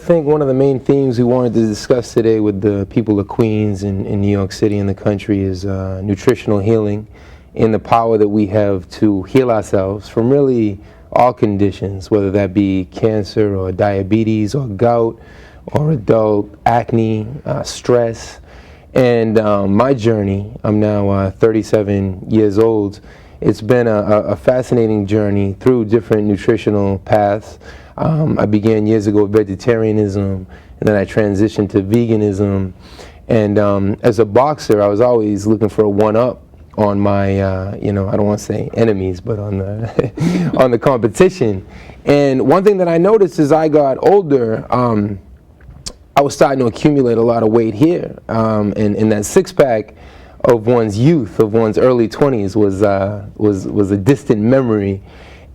think one of the main themes we wanted to discuss today with the people of Queens and in New York City and the country is nutritional healing and the power that we have to heal ourselves from really all conditions, whether that be cancer or diabetes or gout or adult acne, stress. And my journey, I'm now 37 years old. It's been a fascinating journey through different nutritional paths. I began years ago with vegetarianism, and then I transitioned to veganism. And as a boxer, I was always looking for a one-up on my, I don't want to say enemies, but on the, on the competition. And one thing that I noticed as I got older, I was starting to accumulate a lot of weight here. And that six-pack of one's youth, of one's early 20s was a distant memory.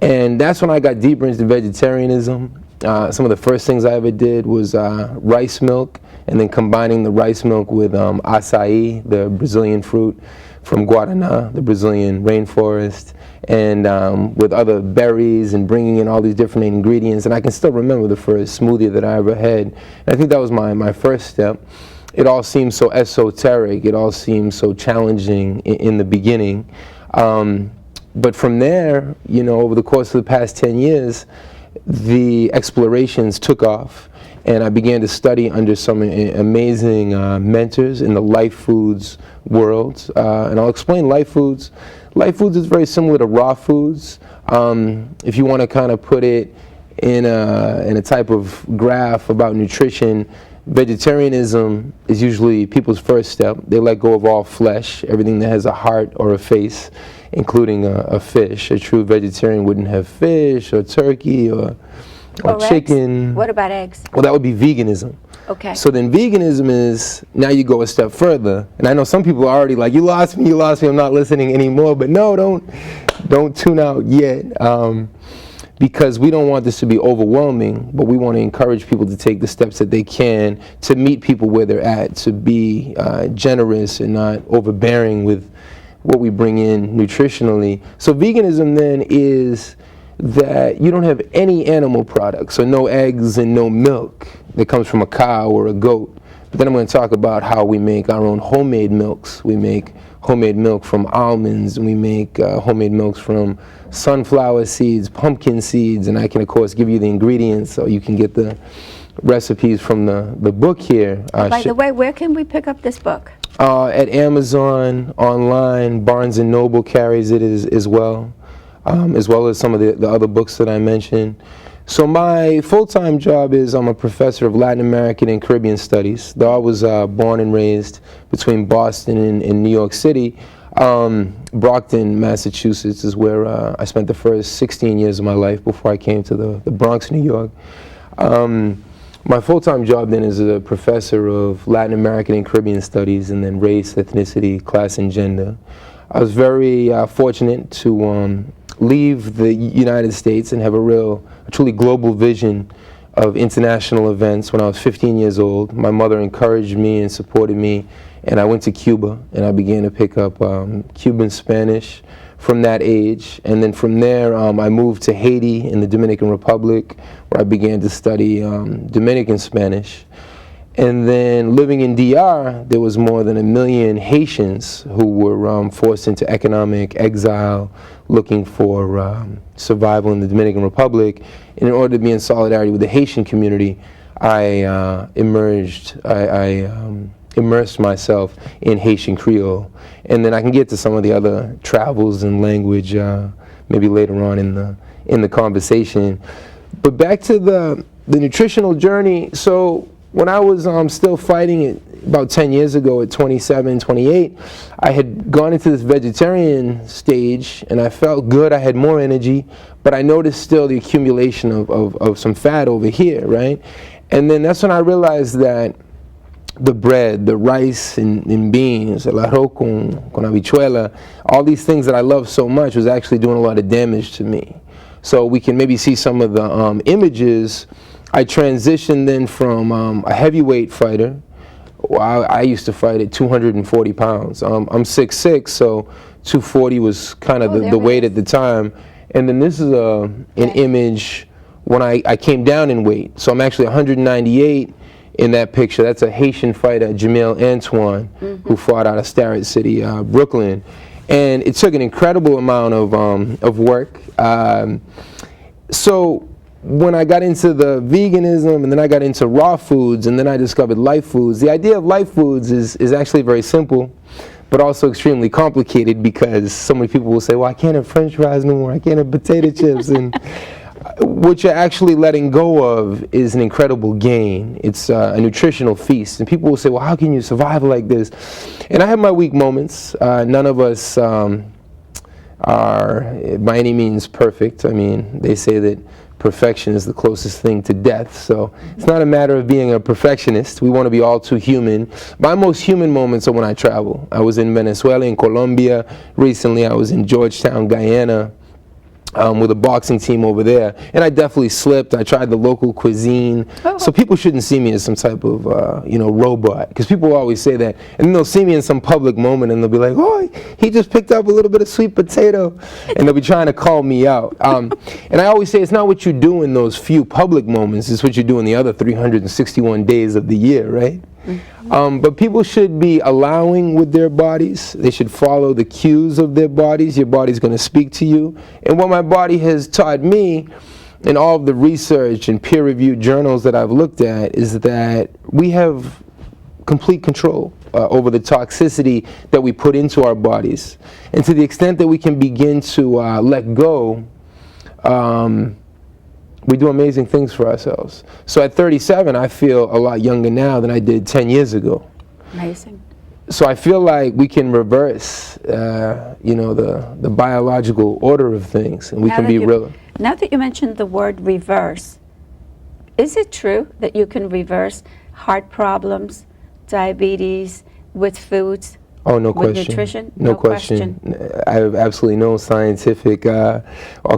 And that's when I got deeper into vegetarianism. Some of the first things I ever did was rice milk, and then combining the rice milk with acai, the Brazilian fruit from Guaraná, the Brazilian rainforest, and with other berries, and bringing in all these different ingredients. And I can still remember the first smoothie that I ever had. And I think that was my first step. It all seemed so esoteric. It all seemed so challenging in the beginning. But from there, over the course of the past 10 years, the explorations took off, and I began to study under some amazing mentors in the life foods world. And I'll explain life foods. Life foods is very similar to raw foods. If you want to kind of put it in a type of graph about nutrition, vegetarianism is usually people's first step. They let go of all flesh, everything that has a heart or a face, including a fish. A true vegetarian wouldn't have fish or turkey or chicken. Eggs? What about eggs? Well, that would be veganism. Okay. So then veganism is, now you go a step further. And I know some people are already like, you lost me, I'm not listening anymore. But no, don't tune out yet. Because we don't want this to be overwhelming, but we want to encourage people to take the steps that they can to meet people where they're at, to be generous and not overbearing with what we bring in nutritionally. So veganism then is that you don't have any animal products, so no eggs and no milk that comes from a cow or a goat. But then I'm going to talk about how we make our own homemade milks. We make homemade milk from almonds, and we make homemade milks from sunflower seeds, pumpkin seeds, and I can of course give you the ingredients so you can get the recipes from the book here. By the way, where can we pick up this book? At Amazon, online, Barnes & Noble carries it as well as some of the other books that I mentioned. So my full-time job is I'm a professor of Latin American and Caribbean Studies. Though I was born and raised between Boston and New York City, Brockton, Massachusetts is where I spent the first 16 years of my life before I came to the Bronx, New York. My full-time job then is a professor of Latin American and Caribbean Studies, and then race, ethnicity, class, and gender. I was very fortunate to leave the United States and have a truly global vision of international events when I was 15 years old. My mother encouraged me and supported me, and I went to Cuba, and I began to pick up Cuban Spanish from that age. And then from there, I moved to Haiti in the Dominican Republic, where I began to study Dominican Spanish. And then living in DR, there was more than 1 million Haitians who were forced into economic exile, looking for survival in the Dominican Republic. And in order to be in solidarity with the Haitian community, I immersed myself in Haitian Creole. And then I can get to some of the other travels and language maybe later on in the conversation. But back to the nutritional journey. So when I was still fighting it about 10 years ago at 27, 28, I had gone into this vegetarian stage, and I felt good. I had more energy, but I noticed still the accumulation of some fat over here, right? And then that's when I realized that the bread, the rice and beans, el arroz con habichuela, all these things that I love so much was actually doing a lot of damage to me. So we can maybe see some of the images. I transitioned then from a heavyweight fighter. I used to fight at 240 pounds. I'm 6'6", so 240 was kind of the weight at the time. And then this is an image when I came down in weight. So I'm actually 198 in that picture. That's a Haitian fighter, Jamil Antoine, who fought out of Starrett City, Brooklyn. And it took an incredible amount of work. So when I got into the veganism, and then I got into raw foods, and then I discovered life foods, the idea of life foods is actually very simple, but also extremely complicated, because so many people will say, well, I can't have french fries no more, I can't have potato chips, and what you're actually letting go of is an incredible gain. It's a nutritional feast, and people will say, well, how can you survive like this? And I have my weak moments. None of us are by any means perfect. I mean, they say that perfection is the closest thing to death, so it's not a matter of being a perfectionist. We want to be all too human. My most human moments are when I travel. I was in Venezuela, in Colombia recently. I was in Georgetown, Guyana, with a boxing team over there, and I definitely slipped. I tried the local cuisine, so people shouldn't see me as some type of robot, because people always say that, and then they'll see me in some public moment and they'll be like, oh, he just picked up a little bit of sweet potato, and they'll be trying to call me out. And I always say, it's not what you do in those few public moments, it's what you do in the other 361 days of the year, right? But people should be allowing with their bodies. They should follow the cues of their bodies. Your body's going to speak to you. And what my body has taught me in all of the research and peer-reviewed journals that I've looked at is that we have complete control over the toxicity that we put into our bodies. And to the extent that we can begin to let go, we do amazing things for ourselves. So at 37, I feel a lot younger now than I did 10 years ago. Amazing. So I feel like we can reverse, the biological order of things, and we can be real. Now that you mentioned the word reverse, is it true that you can reverse heart problems, diabetes with foods? Oh, no question. With nutrition? No question. I have absolutely no scientific or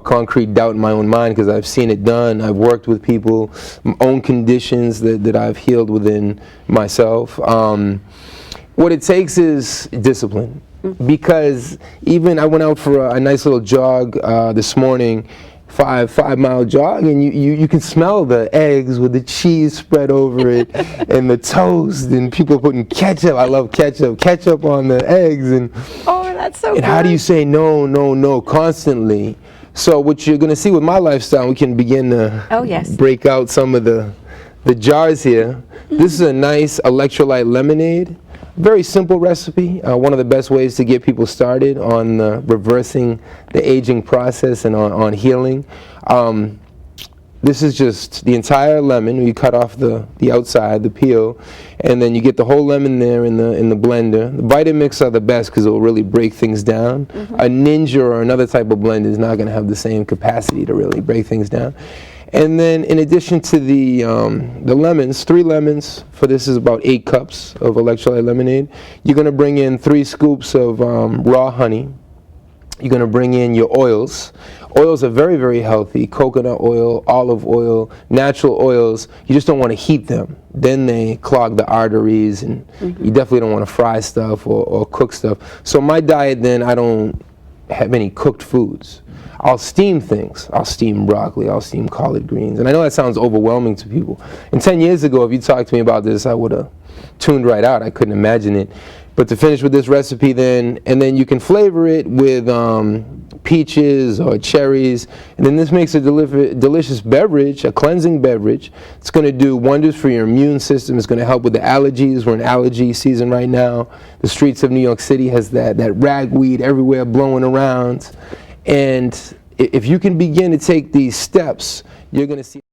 concrete doubt in my own mind, because I've seen it done. I've worked with people, my own conditions that I've healed within myself. What it takes is discipline, because even I went out for a nice little jog this morning, five-mile jog, and you can smell the eggs with the cheese spread over it and the toast, and people putting ketchup. I love ketchup on the eggs, and oh, that's so good. How do you say no constantly? So what you're going to see with my lifestyle, we can begin to break out some of the jars here. This is a nice electrolyte lemonade. Very simple recipe, one of the best ways to get people started on reversing the aging process and on healing. This is just the entire lemon. You cut off the outside, the peel, and then you get the whole lemon there in the blender. The Vitamix are the best because it will really break things down. A Ninja or another type of blender is not going to have the same capacity to really break things down. And then in addition to the lemons, 3 lemons, for this is about 8 cups of electrolyte lemonade. You're going to bring in 3 scoops of raw honey. You're going to bring in your oils. Oils are very, very healthy. Coconut oil, olive oil, natural oils. You just don't want to heat them. Then they clog the arteries, and you definitely don't want to fry stuff or cook stuff. So my diet then, I don't have any cooked foods. I'll steam things. I'll steam broccoli. I'll steam collard greens. And I know that sounds overwhelming to people. And 10 years ago, if you talked to me about this, I would have tuned right out. I couldn't imagine it. But to finish with this recipe then, and then you can flavor it with peaches or cherries. And then this makes a delicious beverage, a cleansing beverage. It's going to do wonders for your immune system. It's going to help with the allergies. We're in allergy season right now. The streets of New York City has that ragweed everywhere blowing around. And if you can begin to take these steps, you're going to see